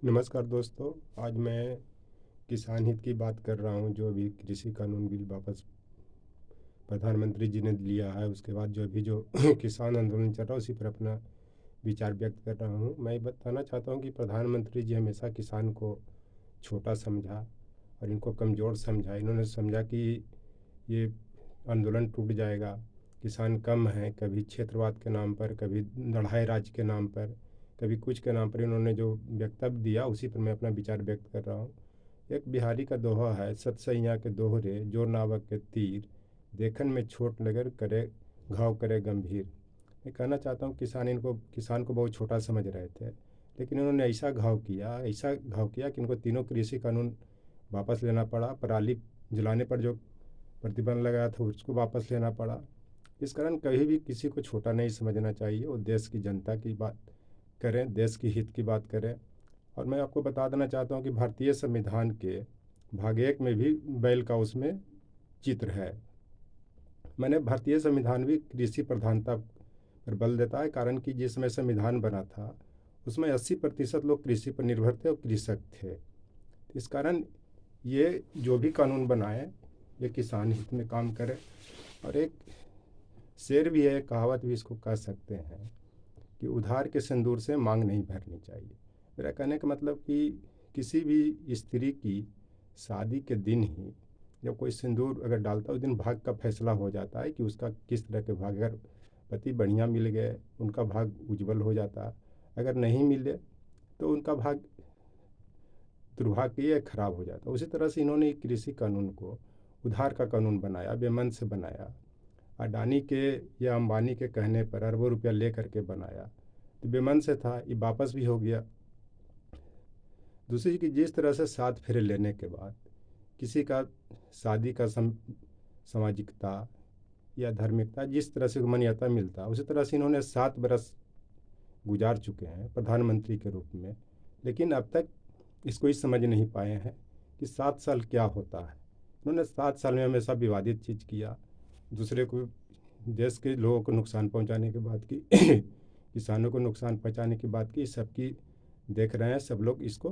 नमस्कार दोस्तों। आज मैं किसान हित की बात कर रहा हूं। जो अभी कृषि कानून बिल वापस प्रधानमंत्री जी ने लिया है, उसके बाद जो किसान आंदोलन चल रहा है उसी पर अपना विचार व्यक्त कर रहा हूं। मैं बताना चाहता हूं कि प्रधानमंत्री जी हमेशा किसान को छोटा समझा और इनको कमज़ोर समझा। इन्होंने समझा कि ये आंदोलन टूट जाएगा, किसान कम हैं। कभी क्षेत्रवाद के नाम पर, कभी लड़ाई राज के नाम पर, कभी कुछ के नाम पर इन्होंने जो वक्तव्य दिया उसी पर मैं अपना विचार व्यक्त कर रहा हूँ। एक बिहारी का दोहा है, सत सैया के दोहरे जोर नावक के तीर, देखन में छोट नगर करे घाव करे गंभीर। मैं कहना चाहता हूँ किसान को बहुत छोटा समझ रहे थे, लेकिन इन्होंने ऐसा घाव किया कि इनको तीनों कृषि कानून वापस लेना पड़ा। पराली जलाने पर जो प्रतिबंध लगाया था उसको वापस लेना पड़ा। इस कारण कभी भी किसी को छोटा नहीं समझना चाहिए। वो देश की जनता की बात करें, देश की हित की बात करें। और मैं आपको बता देना चाहता हूँ कि भारतीय संविधान के भाग 1 में भी बैल का उसमें चित्र है। मैंने भारतीय संविधान भी कृषि प्रधानता पर बल देता है, कारण कि जिस समय संविधान बना था उसमें 80% लोग कृषि पर निर्भर थे और कृषक थे। इस कारण ये जो भी कानून बनाए ये किसान हित में काम करे। और एक शेर भी है, कहावत भी इसको कह सकते हैं कि उधार के सिंदूर से मांग नहीं भरनी चाहिए। मेरा कहने का मतलब कि किसी भी स्त्री की शादी के दिन ही जब कोई सिंदूर अगर डालता है उस दिन भाग का फैसला हो जाता है कि उसका किस तरह के भाग। अगर पति बढ़िया मिल गए उनका भाग उज्जवल हो जाता है, अगर नहीं मिले तो उनका भाग दुर्भाग्य खराब हो जाता है। उसी तरह से इन्होंने कृषि कानून को उधार का कानून बनाया, बेमन से बनाया। अडानी के या अंबानी के कहने पर अरबों रुपया ले करके बनाया, तो बेमन से था, ये वापस भी हो गया। दूसरी कि जिस तरह से 7 फेरे लेने के बाद किसी का शादी का सामाजिकता या धार्मिकता जिस तरह से मान्यता मिलता, उसी तरह से इन्होंने 7 बरस गुजार चुके हैं प्रधानमंत्री के रूप में, लेकिन अब तक इसको ही समझ नहीं पाए हैं कि 7 साल क्या होता है। इन्होंने 7 साल में हमेशा विवादित चीज़ किया, दूसरे को, देश के लोगों को नुकसान पहुंचाने की बात की किसानों को नुकसान पहुंचाने की बात की। सबकी देख रहे हैं, सब लोग इसको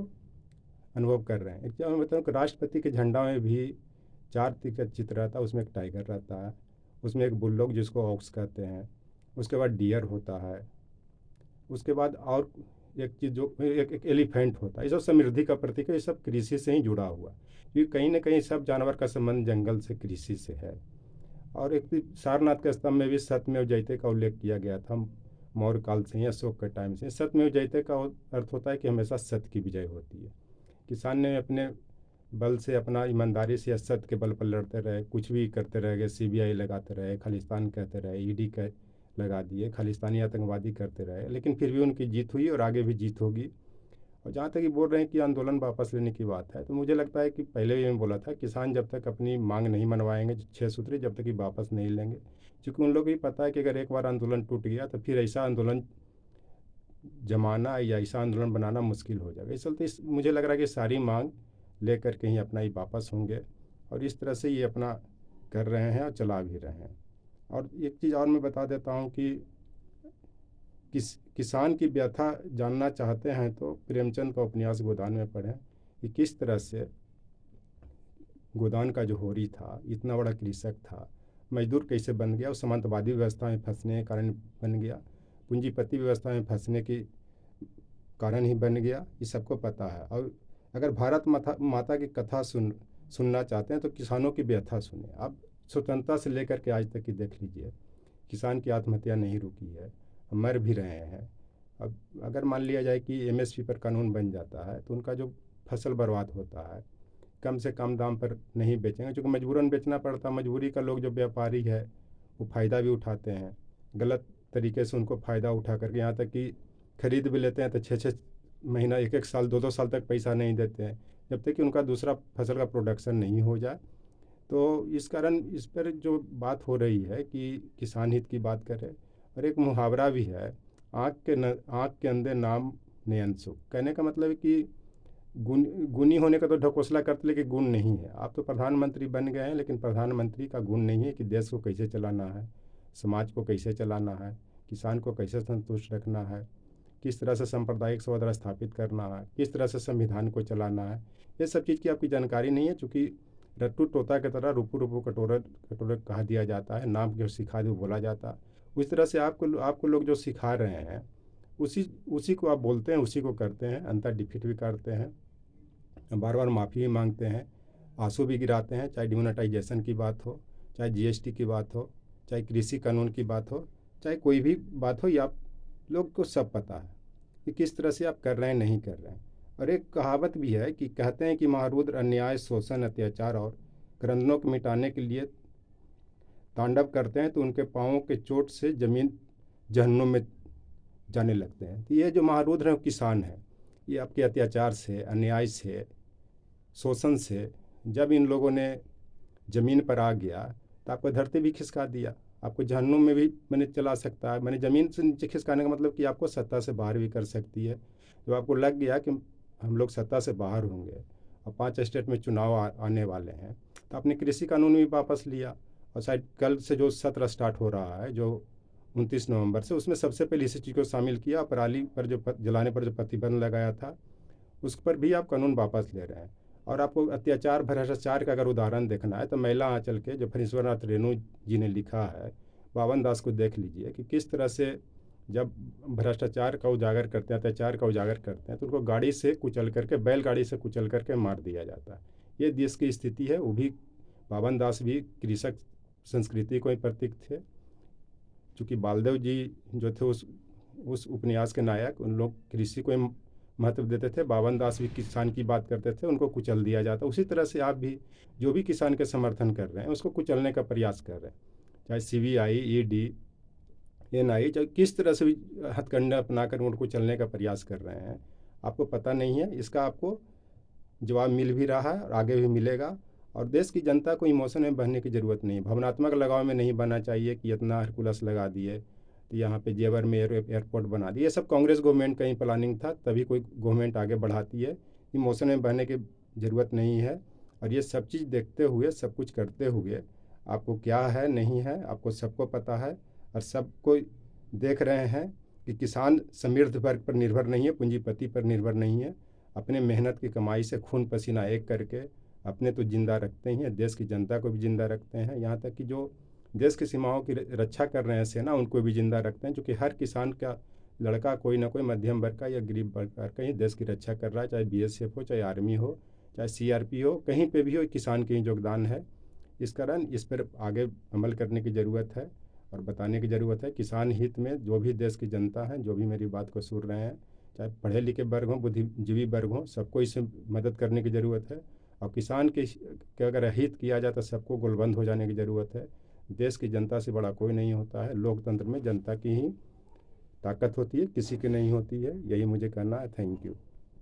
अनुभव कर रहे हैं। एक मैं बताऊँ कि राष्ट्रपति के झंडा में भी 4 तीर का चित्र रहता है, उसमें एक टाइगर रहता है, उसमें एक बुलडॉग जिसको ऑक्स कहते हैं, उसके बाद डियर होता है, उसके बाद और एक चीज़ जो एक एलिफेंट होता है। ये सब समृद्धि का प्रतीक है। ये सब कृषि से ही जुड़ा हुआ, क्योंकि कहीं ना कहीं सब जानवर का संबंध जंगल से, कृषि से है। और एक सारनाथ के स्तंभ में भी सत्यमेव जयते का उल्लेख किया गया था, मौर्य काल से ही, अशोक के टाइम से। सत्यमेव जयते का अर्थ होता है कि हमेशा सत्य की विजय होती है। किसान ने अपने बल से, अपना ईमानदारी से, सत्य के बल पर लड़ते रहे, कुछ भी करते रह गए, सीबीआई लगाते रहे, खालिस्तान कहते रहे, ईडी का लगा दिए, खालिस्तानी आतंकवादी करते रहे, लेकिन फिर भी उनकी जीत हुई और आगे भी जीत होगी। और जहाँ तक ये बोल रहे हैं कि आंदोलन वापस लेने की बात है, तो मुझे लगता है कि पहले भी मैं बोला था, किसान जब तक अपनी मांग नहीं मनवाएंगे 6 सूत्री, जब तक ये वापस नहीं लेंगे। क्योंकि उन लोग को भी पता है कि अगर एक बार आंदोलन टूट गया तो फिर ऐसा आंदोलन जमाना या ऐसा आंदोलन बनाना मुश्किल हो जाएगा। इस चलते मुझे लग रहा है कि सारी मांग लेकर के ही अपना ही वापस होंगे, और इस तरह से ये अपना कर रहे हैं और चला भी रहे हैं। और एक चीज़ और मैं बता देता हूँ कि किसान की व्यथा जानना चाहते हैं तो प्रेमचंद का उपन्यास गोदान में पढ़ें कि किस तरह से गोदान का जो होरी था, इतना बड़ा कृषक था, मजदूर कैसे बन गया, और सामंतवादी व्यवस्था में फंसने के कारण बन गया, पूंजीपति व्यवस्था में फंसने के कारण ही बन गया। ये सबको पता है। और अगर भारत माता की कथा सुनना चाहते हैं तो किसानों की व्यथा सुने। आप स्वतंत्रता से लेकर के आज तक की देख लीजिए, किसान की आत्महत्या नहीं रुकी है, मर भी रहे हैं। अब अगर मान लिया जाए कि एमएसपी पर कानून बन जाता है तो उनका जो फसल बर्बाद होता है, कम से कम दाम पर नहीं बेचेंगे, क्योंकि मजबूरन बेचना पड़ता। मजबूरी का लोग, जो व्यापारी है, वो फ़ायदा भी उठाते हैं गलत तरीके से, उनको फ़ायदा उठा करके यहाँ तक कि खरीद भी लेते हैं तो 6-6 महीना, 1-1 साल, 2-2 साल तक पैसा नहीं देते हैं, जब तक कि उनका दूसरा फसल का प्रोडक्शन नहीं हो जाए। तो इस कारण इस पर जो बात हो रही है कि किसान हित की बात करें। और एक मुहावरा भी है, आँख के अंधे नाम ने अनसुख। कहने का मतलब है कि गुणी होने का तो ढकोसला करते, लेकिन गुण नहीं है। आप तो प्रधानमंत्री बन गए हैं, लेकिन प्रधानमंत्री का गुण नहीं है कि देश को कैसे चलाना है, समाज को कैसे चलाना है, किसान को कैसे संतुष्ट रखना है, किस तरह से सांप्रदायिक सौहार्द स्थापित करना है, किस तरह से संविधान को चलाना है, ये सब चीज़ की आपकी जानकारी नहीं है। चूँकि रट्टू तोता की तरह रूपू रूपू कटोरे कटोरे कहा दिया जाता है, नाम जो सिखा दो बोला जाता है। उस तरह से आपको लोग जो सिखा रहे हैं उसी उसी को आप बोलते हैं, उसी को करते हैं, अंतर डिफीट भी करते हैं, बार बार माफ़ी भी मांगते हैं, आंसू भी गिराते हैं। चाहे डिमोनेटाइजेशन की बात हो, चाहे जीएसटी की बात हो, चाहे कृषि कानून की बात हो, चाहे कोई भी बात हो, ये आप लोग को सब पता है कि किस तरह से आप कर रहे हैं, नहीं कर रहे हैं। और एक कहावत भी है कि कहते हैं कि महारुद्र अन्याय, शोषण, अत्याचार और क्रंदनों को मिटाने के लिए तांडव करते हैं तो उनके पाँवों के चोट से ज़मीन जहन्नुम में जाने लगते हैं। तो ये जो महारुद्र हैं किसान हैं, ये आपके अत्याचार से, अन्याय से, शोषण से जब इन लोगों ने ज़मीन पर आ गया तो आपको धरती भी खिसका दिया, आपको जहन्नुम में भी मैंने चला सकता है। मैंने ज़मीन से नीचे खिसकाने का मतलब कि आपको सत्ता से बाहर भी कर सकती है। जब आपको लग गया कि हम लोग सत्ता से बाहर होंगे और 5 स्टेट में चुनाव आने वाले हैं, तो आपने कृषि कानून भी वापस लिया। और शायद कल से जो सत्र स्टार्ट हो रहा है, जो 29 नवंबर से, उसमें सबसे पहले इसी चीज़ को शामिल किया। पराली पर जो जलाने पर जो प्रतिबंध लगाया था, उस पर भी आप कानून वापस ले रहे हैं। और आपको अत्याचार, भ्रष्टाचार का अगर उदाहरण देखना है तो महिला आंचल के जो फणीश्वरनाथ रेणु जी ने लिखा है, बावन दास को देख लीजिए कि किस तरह से जब भ्रष्टाचार का उजागर करते हैं, अत्याचार का उजागर करते हैं, तो उनको गाड़ी से कुचल करके, बैलगाड़ी से कुचल करके मार दिया जाता है। ये देश की स्थिति है। वो भी बावन दास भी कृषक संस्कृति को ही प्रतीक थे। चूँकि बालदेव जी जो थे उस उपन्यास के नायक, उन लोग कृषि को ही महत्व देते थे। बावन दास भी किसान की बात करते थे, उनको कुचल दिया जाता। उसी तरह से आप भी जो भी किसान के समर्थन कर रहे हैं उसको कुचलने का प्रयास कर रहे हैं। चाहे सीबीआई, ईडी, एनआई, चाहे किस तरह से भी हथकंडा अपनाकर उनको कुचलने का प्रयास कर रहे हैं, आपको पता नहीं है। इसका आपको जवाब मिल भी रहा है और आगे भी मिलेगा। और देश की जनता को इमोशन में बहने की ज़रूरत नहीं है, भावनात्मक लगाव में नहीं बनना चाहिए कि इतना हरकुलस लगा दिए, तो यहाँ पे जेवर में एयरपोर्ट बना दिए। ये सब कांग्रेस गवर्नमेंट का ही प्लानिंग था, तभी कोई गवर्नमेंट आगे बढ़ाती है। इमोशन में बहने की ज़रूरत नहीं है। और ये सब चीज़ देखते हुए, सब कुछ करते हुए, आपको क्या है नहीं है आपको सबको पता है। और सबको देख रहे हैं कि किसान समृद्ध वर्ग पर निर्भर नहीं है, पूंजीपति पर निर्भर नहीं है। अपने मेहनत की कमाई से खून पसीना एक करके अपने तो जिंदा रखते ही हैं, देश की जनता को भी जिंदा रखते हैं। यहाँ तक कि जो देश की सीमाओं की रक्षा कर रहे हैं सेना, उनको भी जिंदा रखते हैं। क्योंकि हर किसान का लड़का कोई ना कोई मध्यम वर्ग का या गरीब वर्ग का ही देश की रक्षा कर रहा है। चाहे बीएसएफ हो, चाहे आर्मी हो, चाहे सीआरपी हो, कहीं पे भी हो, किसान के ही योगदान है। इस कारण इस पर आगे अमल करने की ज़रूरत है और बताने की ज़रूरत है। किसान हित में जो भी देश की जनता है, जो भी मेरी बात को सुन रहे हैं, चाहे पढ़े लिखे वर्ग हों, बुद्धिजीवी वर्ग हों, सबको इससे मदद करने की ज़रूरत है। और किसान के अगर हित किया जाए तो सबको गोलबंद हो जाने की ज़रूरत है। देश की जनता से बड़ा कोई नहीं होता है। लोकतंत्र में जनता की ही ताकत होती है, किसी की नहीं होती है। यही मुझे कहना है। Thank you.